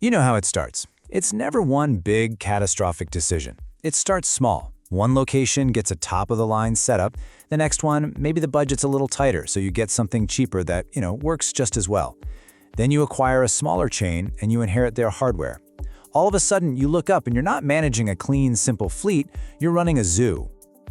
You know how it starts. It's never one big, catastrophic decision. It starts small. One location gets a top-of-the-line setup. The next one, maybe the budget's a little tighter, so you get something cheaper that, works just as well. Then you acquire a smaller chain and you inherit their hardware. All of a sudden, you look up and you're not managing a clean, simple fleet, you're running a zoo.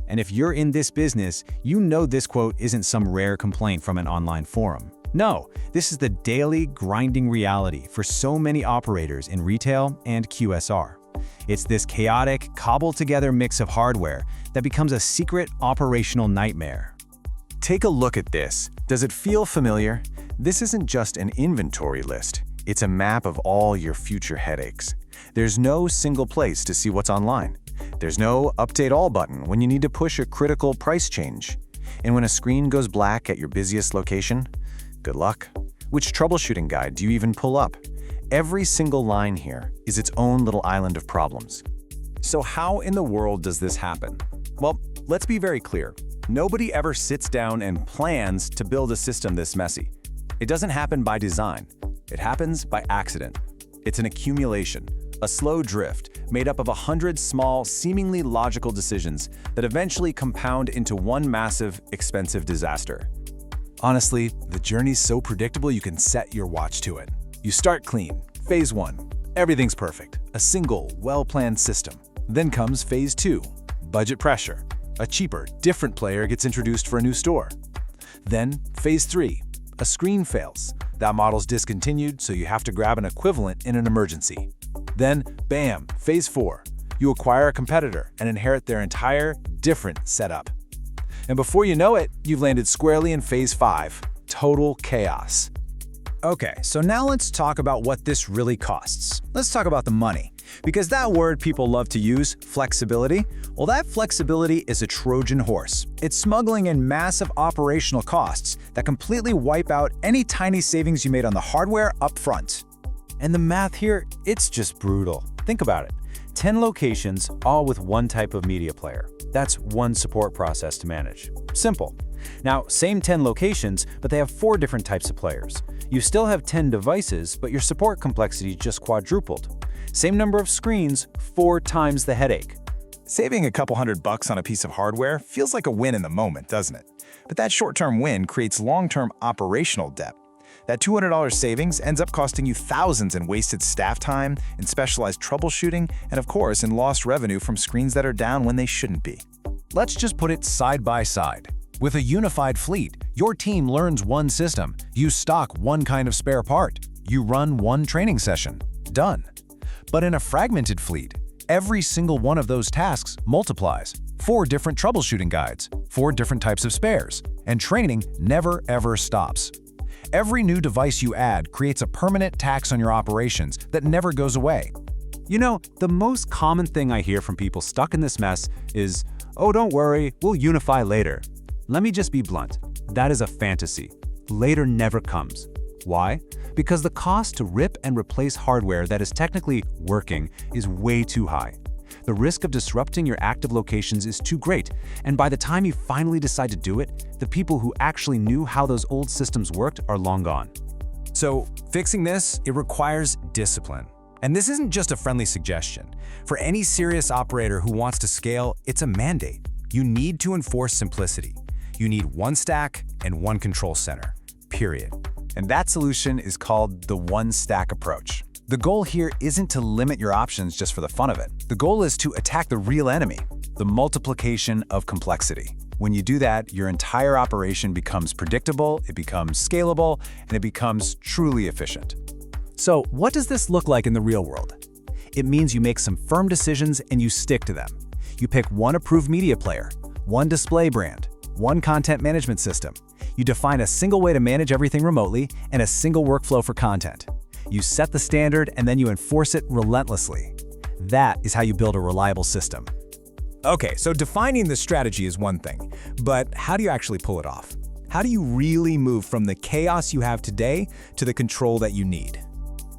And if you're in this business, you know this quote isn't some rare complaint from an online forum. No, this is the daily, grinding reality for so many operators in retail and QSR. It's this chaotic, cobbled-together mix of hardware that becomes a secret operational nightmare. Take a look at this. Does it feel familiar? This isn't just an inventory list. It's a map of all your future headaches. There's no single place to see what's online. There's no Update All button when you need to push a critical price change. And when a screen goes black at your busiest location, good luck. Which troubleshooting guide do you even pull up? Every single line here is its own little island of problems. So how in the world does this happen? Well, let's be very clear. Nobody ever sits down and plans to build a system this messy. It doesn't happen by design. It happens by accident. It's an accumulation, a slow drift made up of 100 small, seemingly logical decisions that eventually compound into one massive, expensive disaster. Honestly, the journey's so predictable you can set your watch to it. You start clean, phase 1. Everything's perfect, a single, well-planned system. Then comes phase 2, budget pressure. A cheaper, different player gets introduced for a new store. Then phase 3, a screen fails. That model's discontinued, so you have to grab an equivalent in an emergency. Then, bam, phase 4. You acquire a competitor and inherit their entire, different setup. And before you know it, you've landed squarely in phase 5, total chaos. Okay, so now let's talk about what this really costs. Let's talk about the money. Because that word people love to use, flexibility, well, that flexibility is a Trojan horse. It's smuggling in massive operational costs that completely wipe out any tiny savings you made on the hardware up front. And the math here, it's just brutal. Think about it. 10 locations, all with one type of media player. That's one support process to manage. Simple. Now, same 10 locations, but they have 4 different types of players. You still have 10 devices, but your support complexity just quadrupled. Same number of screens, 4 times the headache. Saving a couple $100 on a piece of hardware feels like a win in the moment, doesn't it? But that short-term win creates long-term operational debt. That $200 savings ends up costing you thousands in wasted staff time, in specialized troubleshooting, and of course in lost revenue from screens that are down when they shouldn't be. Let's just put it side by side. With a unified fleet, your team learns one system, you stock one kind of spare part, you run one training session. Done. But in a fragmented fleet, every single one of those tasks multiplies. 4 different troubleshooting guides, 4 different types of spares, and training never ever stops. Every new device you add creates a permanent tax on your operations that never goes away. You know, the most common thing I hear from people stuck in this mess is, "Oh, don't worry, we'll unify later." Let me just be blunt. That is a fantasy. Later never comes. Why? Because the cost to rip and replace hardware that is technically working is way too high. The risk of disrupting your active locations is too great, and by the time you finally decide to do it, the people who actually knew how those old systems worked are long gone. So, fixing this, it requires discipline. And this isn't just a friendly suggestion. For any serious operator who wants to scale, it's a mandate. You need to enforce simplicity. You need one stack and one control center, period. And that solution is called the one-stack approach. The goal here isn't to limit your options just for the fun of it. The goal is to attack the real enemy, the multiplication of complexity. When you do that, your entire operation becomes predictable, it becomes scalable, and it becomes truly efficient. So, what does this look like in the real world? It means you make some firm decisions and you stick to them. You pick one approved media player, one display brand, one content management system. You define a single way to manage everything remotely and a single workflow for content. You set the standard and then you enforce it relentlessly. That is how you build a reliable system. Okay, so defining the strategy is one thing, but how do you actually pull it off? How do you really move from the chaos you have today to the control that you need?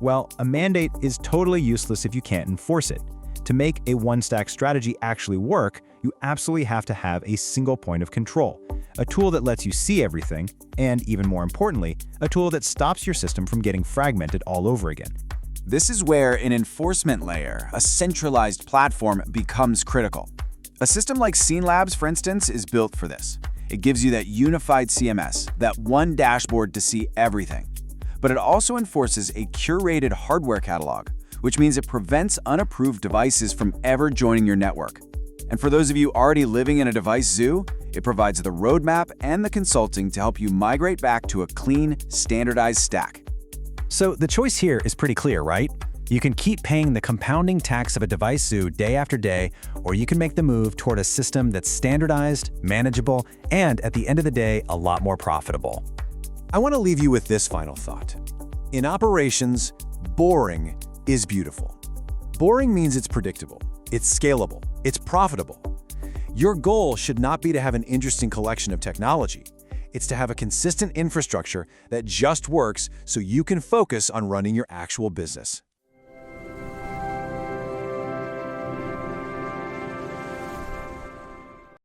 Well, a mandate is totally useless if you can't enforce it. To make a one-stack strategy actually work, you absolutely have to have a single point of control, a tool that lets you see everything, and even more importantly, a tool that stops your system from getting fragmented all over again. This is where an enforcement layer, a centralized platform, becomes critical. A system like SeenLabs, for instance, is built for this. It gives you that unified CMS, that one dashboard to see everything. But it also enforces a curated hardware catalog, which means it prevents unapproved devices from ever joining your network. And for those of you already living in a device zoo, it provides the roadmap and the consulting to help you migrate back to a clean, standardized stack. So the choice here is pretty clear, right? You can keep paying the compounding tax of a device zoo day after day, or you can make the move toward a system that's standardized, manageable, and at the end of the day, a lot more profitable. I want to leave you with this final thought. In operations, boring is beautiful. Boring means it's predictable, it's scalable, it's profitable. Your goal should not be to have an interesting collection of technology. It's to have a consistent infrastructure that just works so you can focus on running your actual business.